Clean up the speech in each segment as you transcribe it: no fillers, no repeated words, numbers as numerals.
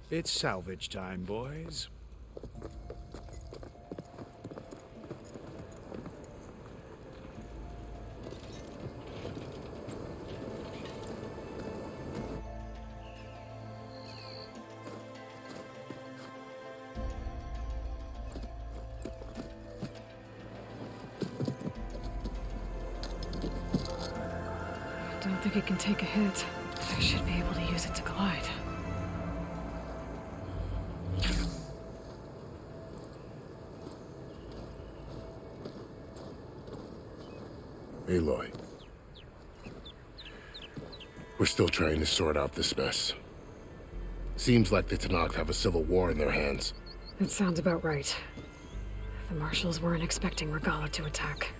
It's salvage time, boys. I don't think it can take a hit, but I should be able to use it to glide. Aloy. We're still trying to sort out this mess. Seems like the Tenakth have a civil war in their hands. That sounds about right. The marshals weren't expecting Regalla to attack.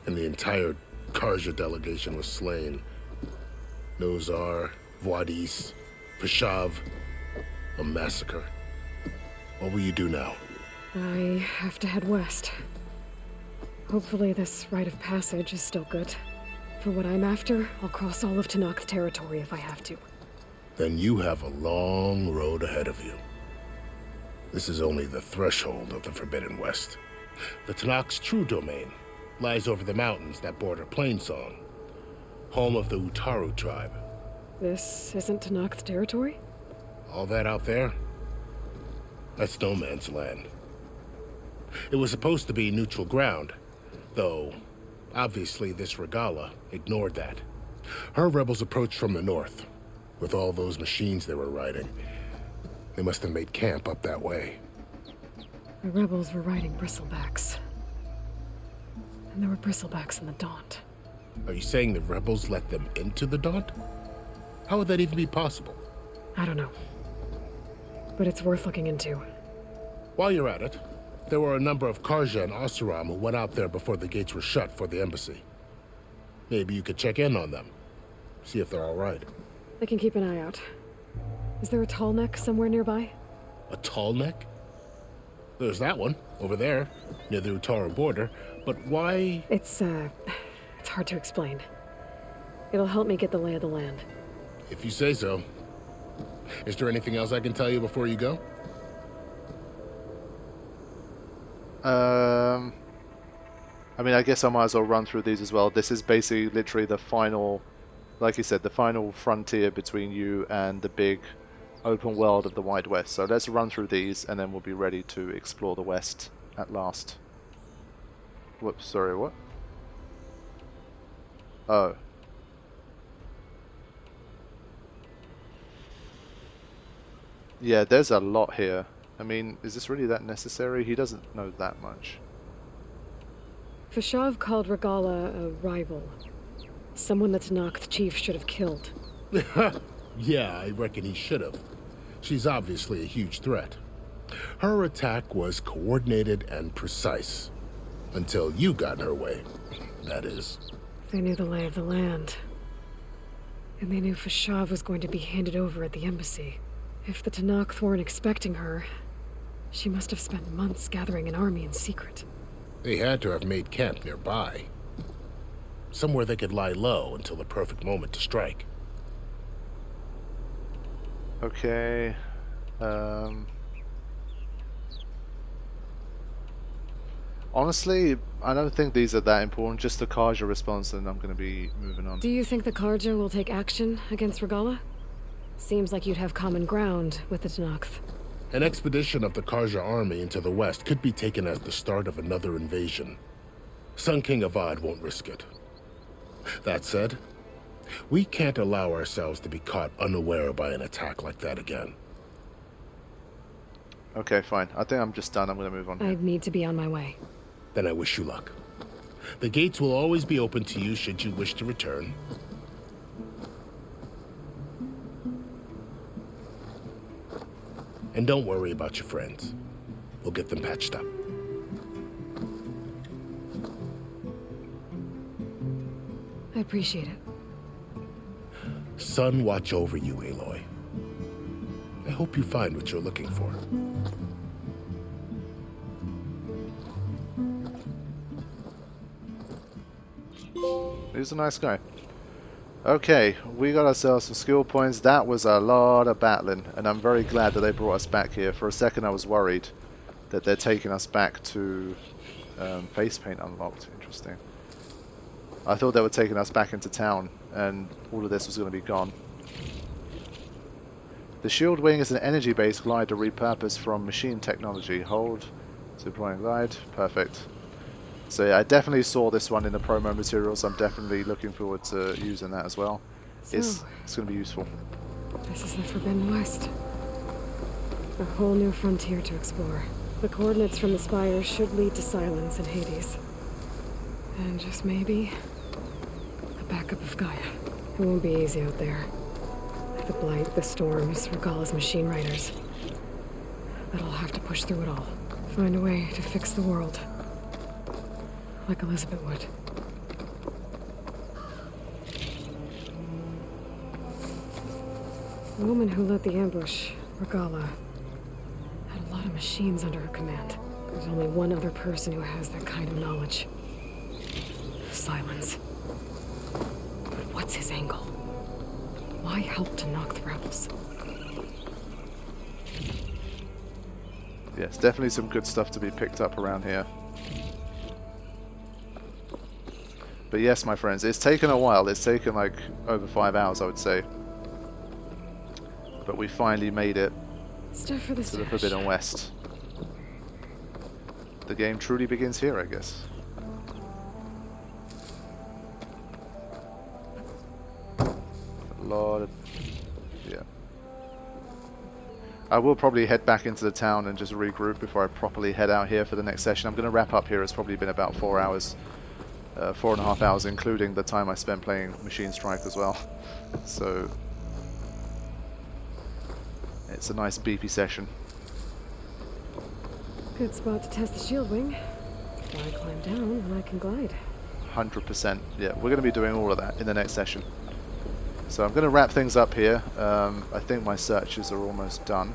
And the entire Karja delegation was slain. Nozar, Voidis, Vashav. A massacre. What will you do now? I have to head west. Hopefully this rite of passage is still good. For what I'm after, I'll cross all of Tenakth territory if I have to. Then you have a long road ahead of you. This is only the threshold of the Forbidden West. The Tenakth's true domain lies over the mountains that border Plainsong, home of the Utaru tribe. This isn't Tenakth territory? All that out there? That's no man's land. It was supposed to be neutral ground, though obviously this Regalla ignored that. Her rebels approached from the north, with all those machines they were riding. They must have made camp up that way. The rebels were riding bristlebacks. And there were bristlebacks in the Daunt. Are you saying the rebels let them into the Daunt? How would that even be possible? I don't know. But it's worth looking into. While you're at it, there were a number of Karja and Oseram who went out there before the gates were shut for the embassy. Maybe you could check in on them. See if they're all right. I can keep an eye out. Is there a tall neck somewhere nearby? A tall neck? There's that one, over there, near the Utaru border. But why? It's hard to explain. It'll help me get the lay of the land. If you say so. Is there anything else I can tell you before you go? I mean, I guess I might as well run through these as well. This is basically literally the final, like you said, the final frontier between you and the big open world of the Wide West. So let's run through these and then we'll be ready to explore the West at last. Whoops, sorry, what? Oh. Yeah, there's a lot here. I mean, is this really that necessary? He doesn't know that much. Vashav called Regalla a rival. Someone the Tenakth chief should have killed. Yeah, I reckon he should have. She's obviously a huge threat. Her attack was coordinated and precise. Until you got in her way, that is. They knew the lay of the land. And they knew Vashav was going to be handed over at the embassy. If the Tenakth weren't expecting her, she must have spent months gathering an army in secret. They had to have made camp nearby. Somewhere they could lie low until the perfect moment to strike. Okay. Honestly, I don't think these are that important. Just the Karja response, and I'm going to be moving on. Do you think the Karja will take action against Regalla? Seems like you'd have common ground with the Tenakth. An expedition of the Karja army into the west could be taken as the start of another invasion. Sun King Avad won't risk it. That said, we can't allow ourselves to be caught unaware by an attack like that again. Okay, fine. I think I'm just done. I'm going to move on. I need to be on my way. Then I wish you luck. The gates will always be open to you should you wish to return. And don't worry about your friends. We'll get them patched up. I appreciate it. Sun watch over you, Aloy. I hope you find what you're looking for. He's a nice guy. Okay, we got ourselves some skill points. That was a lot of battling, and I'm very glad that they brought us back here. For a second I was worried that they're taking us back to face paint unlocked. Interesting. I thought they were taking us back into town and all of this was going to be gone. The shield wing is an energy-based glider repurposed from machine technology. Hold to deploying glide. Perfect. So yeah, I definitely saw this one in the promo materials. I'm definitely looking forward to using that as well. So, It's going to be useful. this is the Forbidden West. A whole new frontier to explore. The coordinates from the spires should lead to Silence and Hades. And just maybe, a backup of Gaia. It won't be easy out there. The Blight, the Storms, Regalla's machine riders. But I'll have to push through it all. Find a way to fix the world. Like Elizabeth would. The woman who led the ambush, Regalla, had a lot of machines under her command. There's only one other person who has that kind of knowledge. Silence. But what's his angle? Why help to knock the rebels? Yes, definitely some good stuff to be picked up around here. But yes, my friends, it's taken a while. It's taken like over 5 hours, I would say. But we finally made it Stuff for the to the stash. Forbidden West. The game truly begins here, I guess. A lot of... yeah. I will probably head back into the town and just regroup before I properly head out here for the next session. I'm going to wrap up here. It's probably been about 4 hours. 4.5 hours, including the time I spent playing Machine Strike as well. So it's a nice beefy session. Good spot to test the shield wing. While I climb down, and I can glide. 100%. Yeah, we're going to be doing all of that in the next session. So I'm going to wrap things up here. I think my searches are almost done.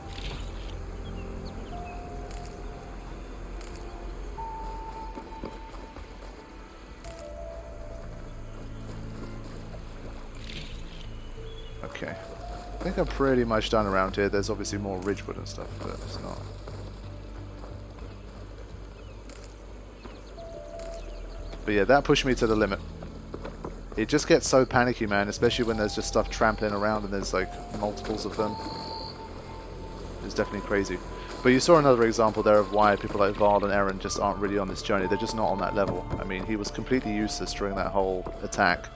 Okay. I think I'm pretty much done around here. There's obviously more Ridgewood and stuff, but it's not. But yeah, that pushed me to the limit. It just gets so panicky, man, especially when there's just stuff trampling around and there's like multiples of them. It's definitely crazy. But you saw another example there of why people like Varl and Eren just aren't really on this journey. They're just not on that level. I mean, he was completely useless during that whole attack.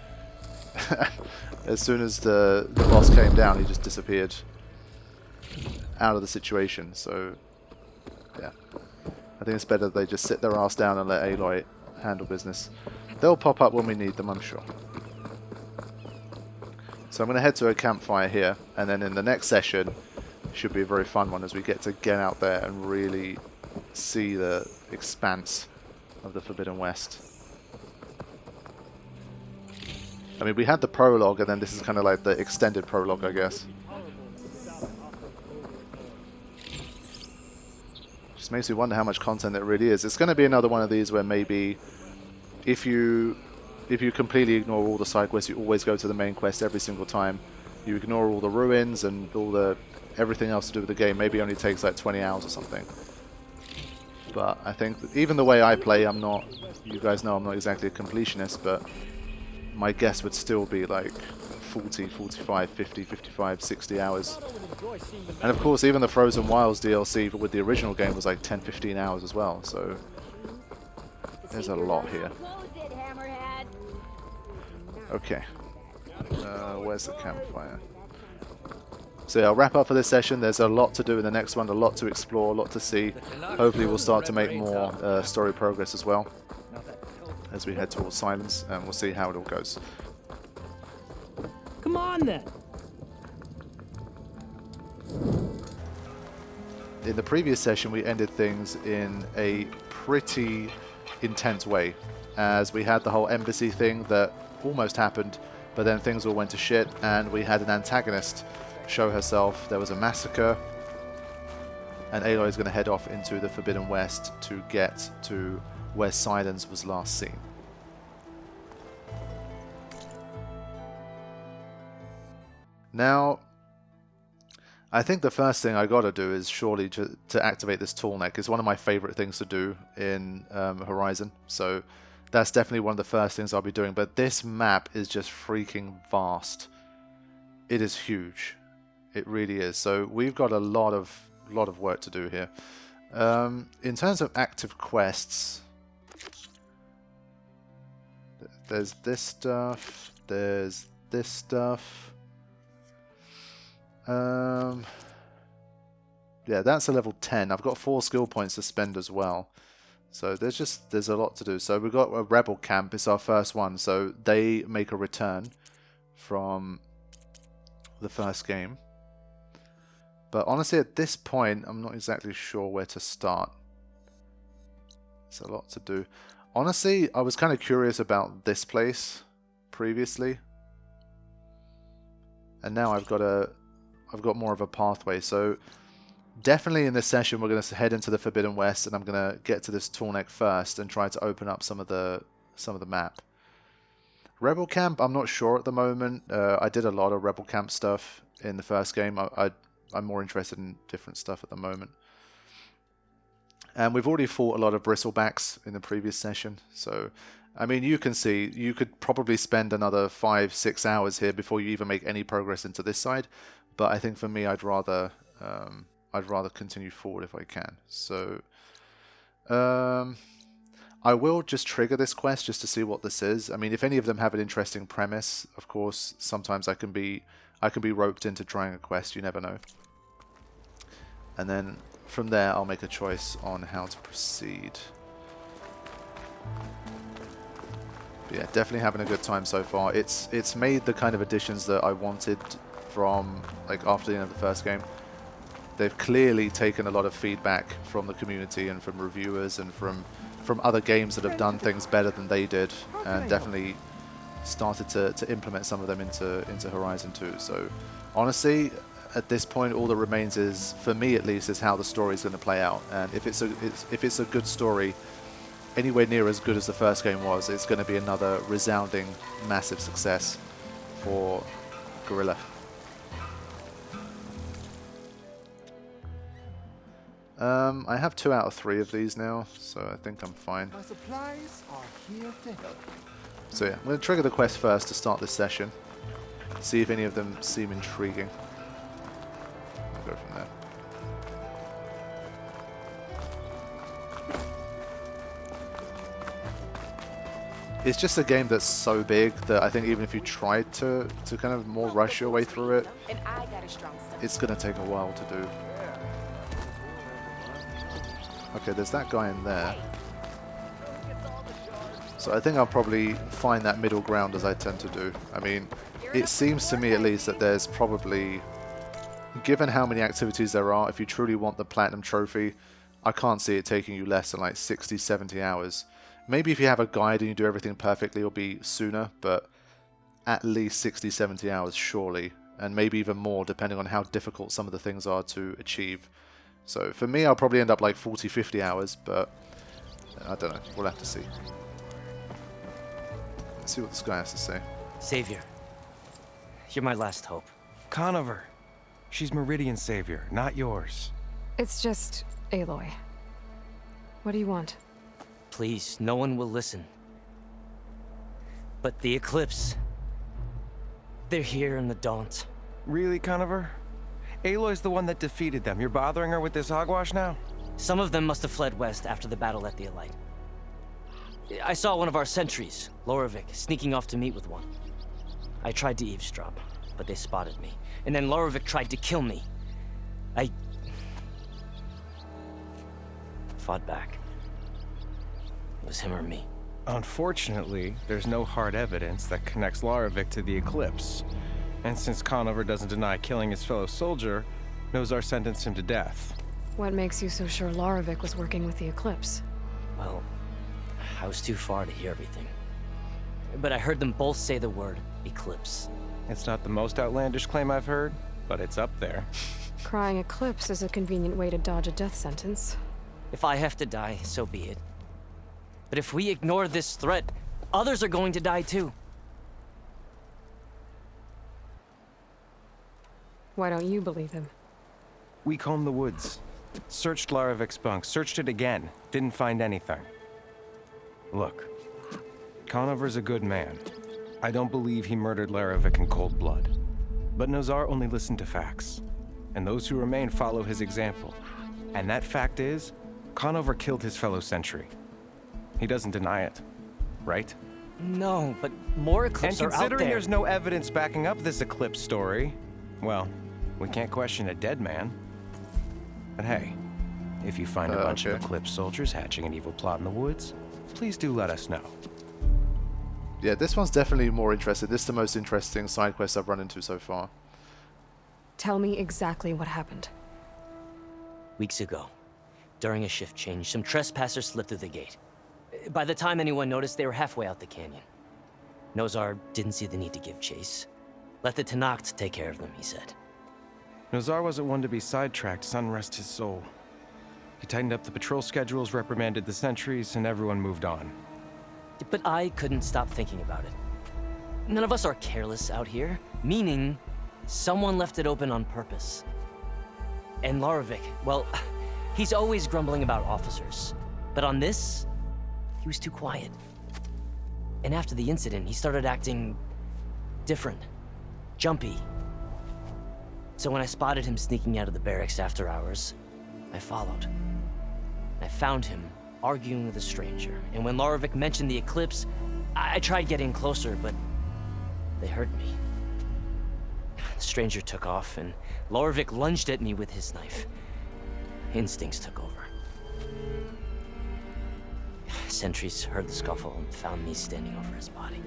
As soon as the boss came down, he just disappeared out of the situation. So, yeah. I think it's better they just sit their ass down and let Aloy handle business. They'll pop up when we need them, I'm sure. So I'm going to head to a campfire here, and then in the next session, should be a very fun one as we get to get out there and really see the expanse of the Forbidden West. I mean, we had the prologue, and then this is kind of like the extended prologue, I guess. Just makes me wonder how much content there really is. It's going to be another one of these where maybe if you completely ignore all the side quests, you always go to the main quest every single time. You ignore all the ruins and all the everything else to do with the game. Maybe it only takes like 20 hours or something. But I think even the way I play, I'm not. You guys know I'm not exactly a completionist, but my guess would still be like 40, 45, 50, 55, 60 hours. And of course, even the Frozen Wilds DLC with the original game was like 10, 15 hours as well. So there's a lot here. Okay. Where's the campfire? So yeah, I'll wrap up for this session. There's a lot to do in the next one, a lot to explore, a lot to see. Hopefully we'll start to make more story progress as well as we head towards Silence, and we'll see how it all goes. Come on then. In the previous session, we ended things in a pretty intense way, as we had the whole embassy thing that almost happened, but then things all went to shit, and we had an antagonist show herself. There was a massacre, and Aloy is going to head off into the Forbidden West to get to where Silence was last seen. Now, I think the first thing I gotta do is surely to activate this tall neck. It's one of my favorite things to do in Horizon, so that's definitely one of the first things I'll be doing. But this map is just freaking vast. It is huge. It really is. So we've got a lot of work to do here. In terms of active quests, there's this stuff. There's this stuff. Yeah, that's a level 10. I've got 4 skill points to spend as well. So there's a lot to do. So we've got a rebel camp. It's our first one. So they make a return from the first game. But honestly, at this point, I'm not exactly sure where to start. It's a lot to do. Honestly, I was kind of curious about this place previously. And now I've got more of a pathway. So definitely in this session, we're going to head into the Forbidden West, and I'm going to get to this tall neck first and try to open up some of the map. Rebel Camp, I'm not sure at the moment. I did a lot of Rebel Camp stuff in the first game. I'm more interested in different stuff at the moment. And we've already fought a lot of bristlebacks in the previous session. So, I mean, you can see, you could probably spend another 5-6 hours here before you even make any progress into this side. But I think for me, I'd rather continue forward if I can. So, I will just trigger this quest just to see what this is. I mean, if any of them have an interesting premise, of course, sometimes I can be roped into trying a quest. You never know. And then from there, I'll make a choice on how to proceed. But yeah, definitely having a good time so far. It's made the kind of additions that I wanted from like after the end of the first game. They've clearly taken a lot of feedback from the community and from reviewers and from other games that have done things better than they did, and definitely started to implement some of them into Horizon 2. So honestly, at this point, all that remains is, for me at least, is how the story is going to play out. And if it's a good story, anywhere near as good as the first game was, it's going to be another resounding, massive success for Guerilla. I have 2 out of 3 of these now, so I think I'm fine. My supplies are here to help. So yeah, I'm going to trigger the quest first to start this session. See if any of them seem intriguing. I'll go from there. It's just a game that's so big that I think even if you tried to kind of more rush your way through it, it's going to take a while to do. Okay, there's that guy in there. So I think I'll probably find that middle ground as I tend to do. I mean, it seems to me at least that there's probably, given how many activities there are, if you truly want the Platinum Trophy, I can't see it taking you less than like 60, 70 hours. Maybe if you have a guide and you do everything perfectly, it'll be sooner, but at least 60, 70 hours surely, and maybe even more depending on how difficult some of the things are to achieve. So for me, I'll probably end up like 40, 50 hours, but I don't know. We'll have to see. Let's see what this guy has to say. Savior, you're my last hope. Conover. She's Meridian's savior, not yours. It's just Aloy. What do you want? Please, no one will listen. But the Eclipse... they're here in the Daunt. Really, Conover? Aloy's the one that defeated them. You're bothering her with this hogwash now? Some of them must have fled west after the battle at the Elite. I saw one of our sentries, Lorovic, sneaking off to meet with one. I tried to eavesdrop, but they spotted me. And then Lorovic tried to kill me. I fought back. It was him or me. Unfortunately, there's no hard evidence that connects Lorovic to the Eclipse. And since Conover doesn't deny killing his fellow soldier, Nozar sentenced him to death. What makes you so sure Lorovic was working with the Eclipse? Well, I was too far to hear everything. But I heard them both say the word Eclipse. It's not the most outlandish claim I've heard, but it's up there. Crying Eclipse is a convenient way to dodge a death sentence. If I have to die, so be it. But if we ignore this threat, others are going to die too. Why don't you believe him? We combed the woods. Searched Laravic's bunk. Searched it again. Didn't find anything. Look. Conover's a good man. I don't believe he murdered Laravic in cold blood. But Nozar only listened to facts. And those who remain follow his example. And that fact is, Conover killed his fellow sentry. He doesn't deny it. Right? No, but more Eclipse And are out considering there. there's no evidence backing up this Eclipse story, well, we can't question a dead man. But hey, if you find a bunch of Eclipse soldiers hatching an evil plot in the woods, please do let us know. Yeah, this one's definitely more interesting. This is the most interesting side quest I've run into so far. Tell me exactly what happened. Weeks ago, during a shift change, some trespassers slipped through the gate. By the time anyone noticed, they were halfway out the canyon. Nozar didn't see the need to give chase. Let the Tenakth take care of them, he said. Nozar wasn't one to be sidetracked, sun rest his soul. He tightened up the patrol schedules, reprimanded the sentries, and everyone moved on. But I couldn't stop thinking about it. None of us are careless out here, meaning someone left it open on purpose. And Laravik, well, he's always grumbling about officers. But on this, he was too quiet. And after the incident, he started acting different, jumpy. So when I spotted him sneaking out of the barracks after hours, I followed. I found him arguing with a stranger, and when Laravik mentioned the Eclipse, I tried getting closer, but they heard me. The stranger took off, and Laravik lunged at me with his knife. Instincts took over. Sentries heard the scuffle and found me standing over his body.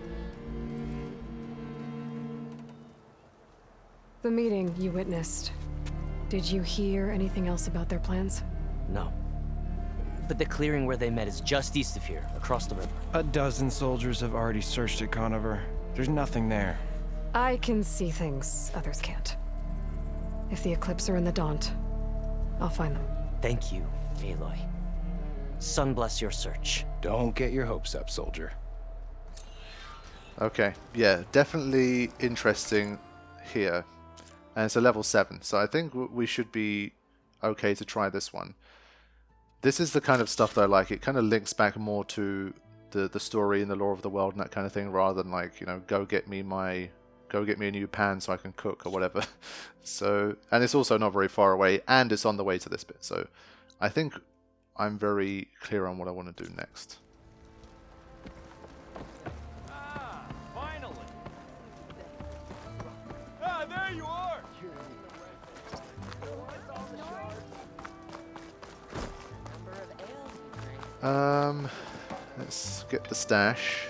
The meeting you witnessed. Did you hear anything else about their plans? No. But the clearing where they met is just east of here, across the river. A dozen soldiers have already searched at Conover. There's nothing there. I can see things others can't. If the Eclipse are in the Daunt, I'll find them. Thank you, Aloy. Sun bless your search. Don't get your hopes up, soldier. Okay, yeah, definitely interesting here. And it's a level 7, so I think we should be okay to try this one. This is the kind of stuff that I like. It kind of links back more to the story and the lore of the world and that kind of thing, rather than like, you know, go get me a new pan so I can cook or whatever. So, and it's also not very far away, and it's on the way to this bit. So I think I'm very clear on what I want to do next. Finally! Ah, there you are! Let's get the stash.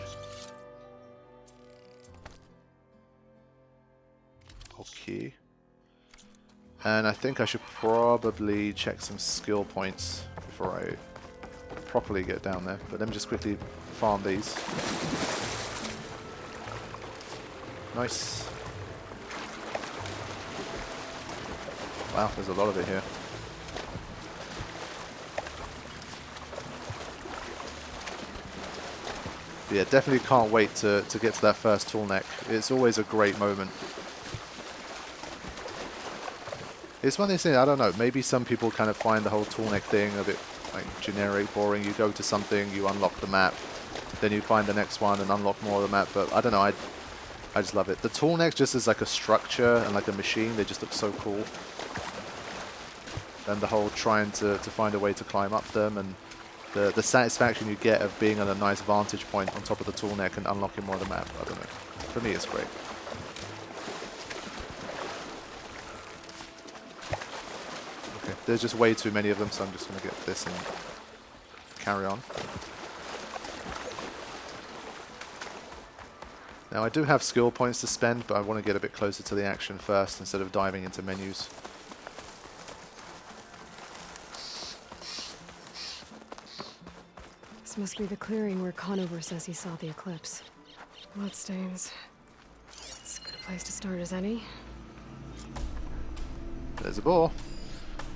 Okay. And I think I should probably check some skill points before I properly get down there. But let me just quickly farm these. Nice. Wow, there's a lot of it here. Yeah, definitely can't wait to get to that first tool neck. It's always a great moment. It's one of these things, I don't know, maybe some people kind of find the whole tool neck thing a bit like generic, boring. You go to something, you unlock the map, then you find the next one and unlock more of the map, but I don't know, I just love it. The tool neck just as like a structure and like a machine, they just look so cool. And the whole trying to find a way to climb up them, and the satisfaction you get of being on a nice vantage point on top of the tool neck and unlocking more of the map, I don't know. For me, it's great. Okay, there's just way too many of them, so I'm just going to get this and carry on. Now, I do have skill points to spend, but I want to get a bit closer to the action first instead of diving into menus. This must be the clearing where Conover says he saw the Eclipse. Bloodstains. It's as good a place to start as any. There's a ball.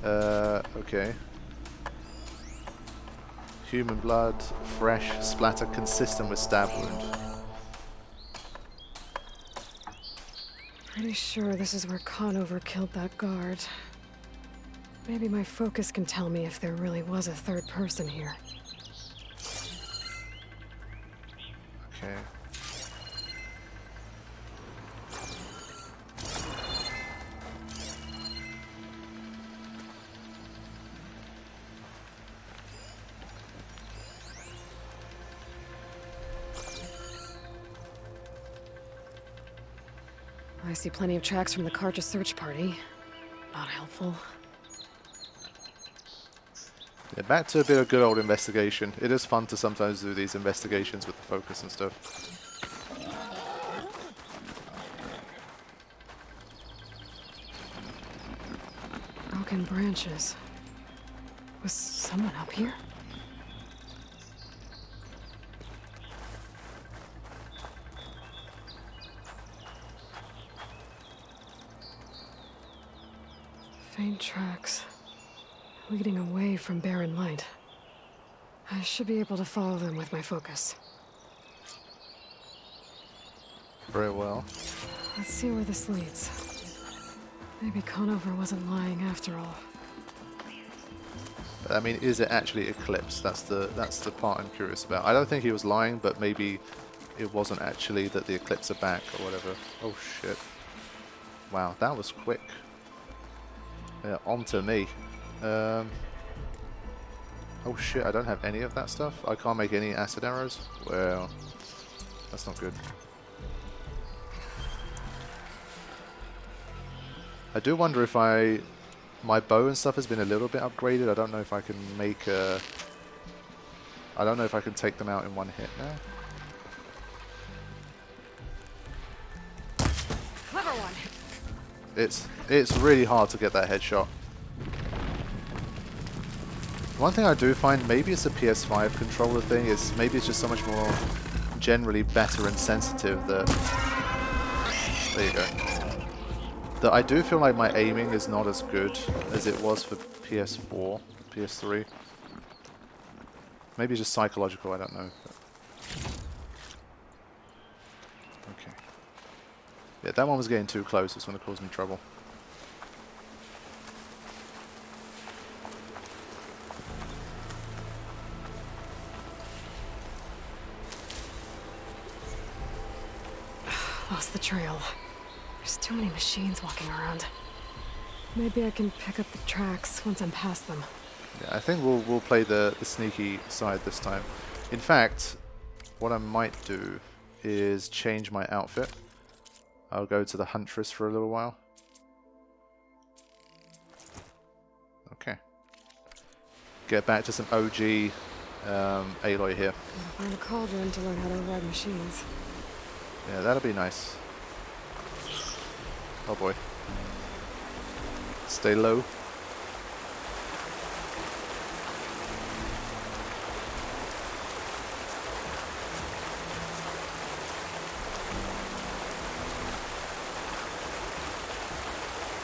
Okay. Human blood, fresh, splatter, consistent with stab wound. Pretty sure this is where Conover killed that guard. Maybe my focus can tell me if there really was a third person here. Okay. I see plenty of tracks from the Karja search party. Not helpful. Yeah, back to a bit of good old investigation. It is fun to sometimes do these investigations with the focus and stuff. Broken branches. Was someone up here? Faint tracks, leading away from barren light. I should be able to follow them with my focus. Very well. Let's see where this leads. Maybe Conover wasn't lying after all. I mean, is it actually Eclipse? That's the part I'm curious about. I don't think he was lying, but maybe it wasn't actually that the Eclipse are back or whatever. Oh shit. Wow, that was quick. Yeah, on to me. Oh shit, I don't have any of that stuff. I can't make any acid arrows. Well, that's not good. I do wonder if my bow and stuff has been a little bit upgraded. I don't know if I can make a... I don't know if I can take them out in one hit now. Clever one. It's really hard to get that headshot. One thing I do find, maybe it's a PS5 controller thing, is maybe it's just so much more generally better and sensitive that... There you go. That I do feel like my aiming is not as good as it was for PS4, PS3. Maybe it's just psychological, I don't know. Okay. Yeah, that one was getting too close, it's going to cause me trouble. Lost the trail. There's too many machines walking around. Maybe I can pick up the tracks once I'm past them. Yeah, I think we'll play the sneaky side this time. In fact, what I might do is change my outfit. I'll go to the Huntress for a little while. Okay. Get back to some OG Aloy here. Find a cauldron to learn how to ride machines. Yeah, that'll be nice. Oh boy. Stay low.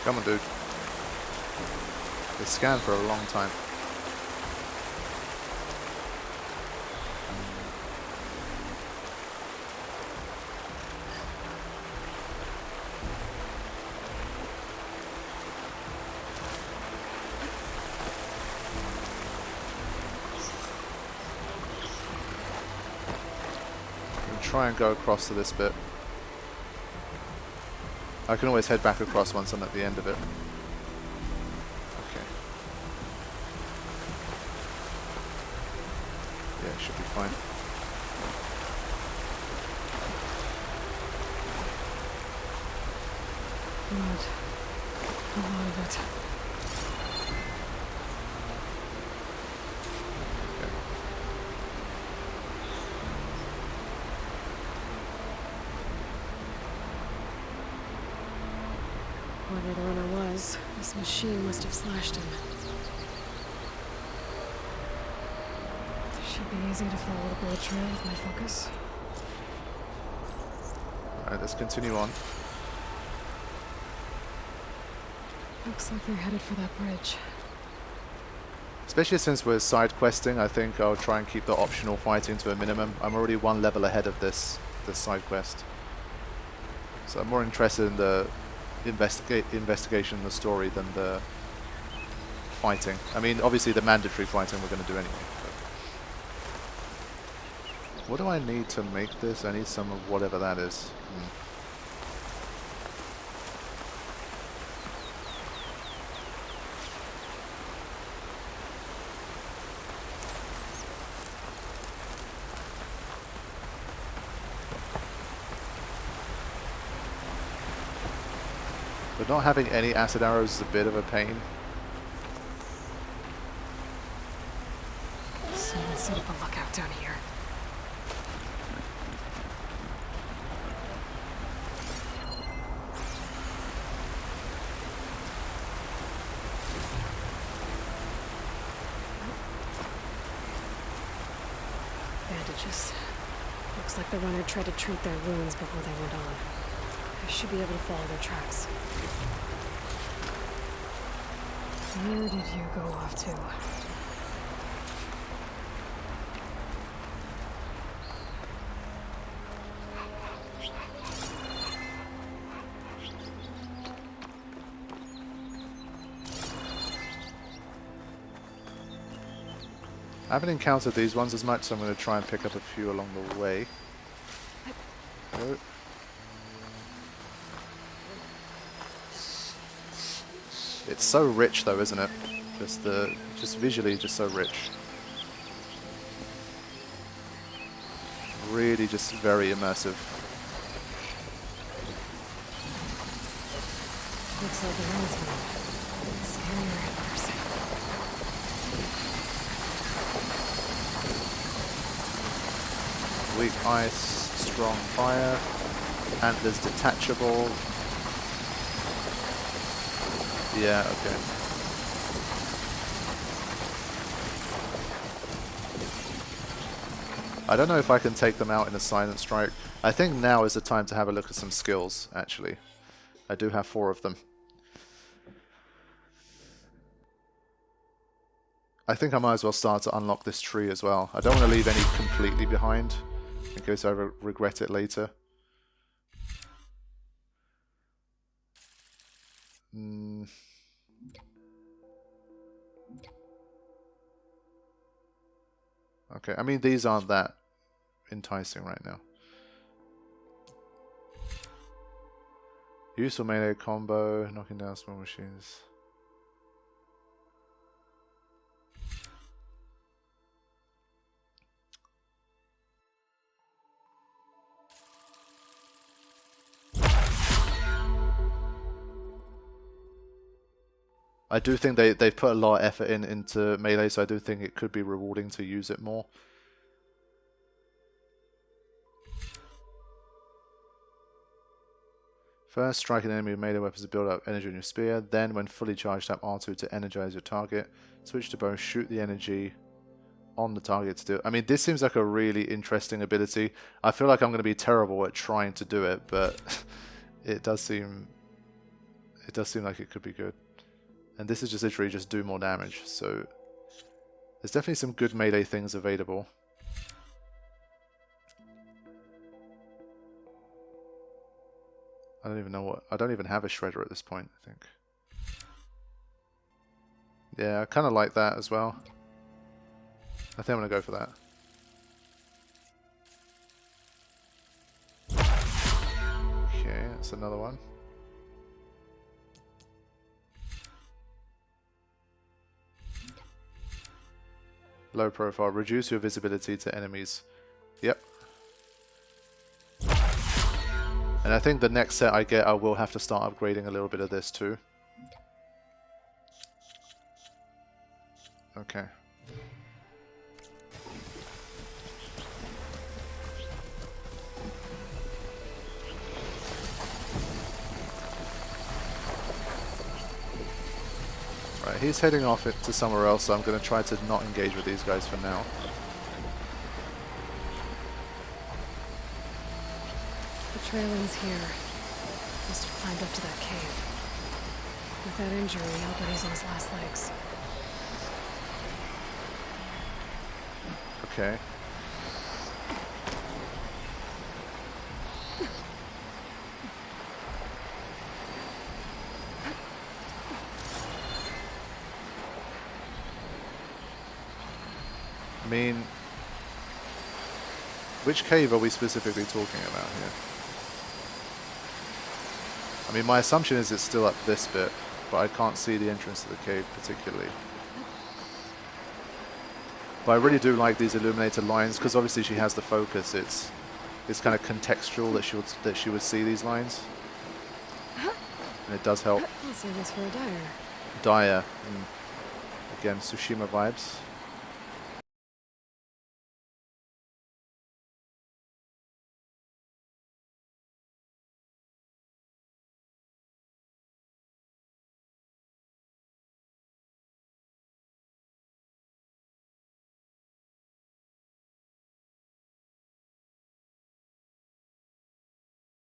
Come on, dude. They scanned for a long time. Try and go across to this bit. I can always head back across once I'm at the end of it. Okay. Yeah, it should be fine. Good. A lot of it. Whoever the runner was, this machine must have slashed him. Should be easy to follow the bullet trail with my focus. Alright, let's continue on. Looks like they're headed for that bridge. Especially since we're side questing, I think I'll try and keep the optional fighting to a minimum. I'm already one level ahead of this side quest. So I'm more interested in the investigation in the story than the fighting. I mean, obviously the mandatory fighting we're going to do anyway. But what do I need to make this? I need some of whatever that is. But not having any acid arrows is a bit of a pain. Someone set up a lookout down here. Bandages. Looks like the runner tried to treat their wounds before they went on. I should be able to follow their tracks. Where did you go off to? I haven't encountered these ones as much, so I'm going to try and pick up a few along the way. Oh. It's so rich though, isn't it? Just visually just so rich. Really just very immersive. Looks like the last one. Scarier in person. Weak ice, strong fire, antlers detachable. Yeah, okay. I don't know if I can take them out in a silent strike. I think now is the time to have a look at some skills, actually. I do have 4 of them. I think I might as well start to unlock this tree as well. I don't want to leave any completely behind, in case I regret it later. Okay, I mean, these aren't that enticing right now. Useful melee combo, knocking down small machines. I do think they've put a lot of effort into melee, so I do think it could be rewarding to use it more. First, strike an enemy with melee weapons to build up energy in your spear. Then, when fully charged up, R2 to energize your target. Switch to bow, shoot the energy on the target to do it. I mean, this seems like a really interesting ability. I feel like I'm going to be terrible at trying to do it, but it does seem like it could be good. And this is just literally just do more damage, so there's definitely some good melee things available. I don't even know what... I don't even have a shredder at this point, I think. Yeah, I kind of like that as well. I think I'm going to go for that. Okay, that's another one. Low profile. Reduce your visibility to enemies. Yep. And I think the next set I get, I will have to start upgrading a little bit of this too. Okay. Right, he's heading off to somewhere else, so I'm going to try to not engage with these guys for now. The trail ends here. Must have climbed up to that cave. With that injury, I'll bet he's on his last legs. Okay. I mean, which cave are we specifically talking about here? I mean, my assumption is it's still up this bit, but I can't see the entrance to the cave particularly. But I really do like these illuminated lines because obviously she has the focus. It's kind of contextual that she would see these lines, and it does help. I'll save this for a dyer. Dyer, again, Tsushima vibes.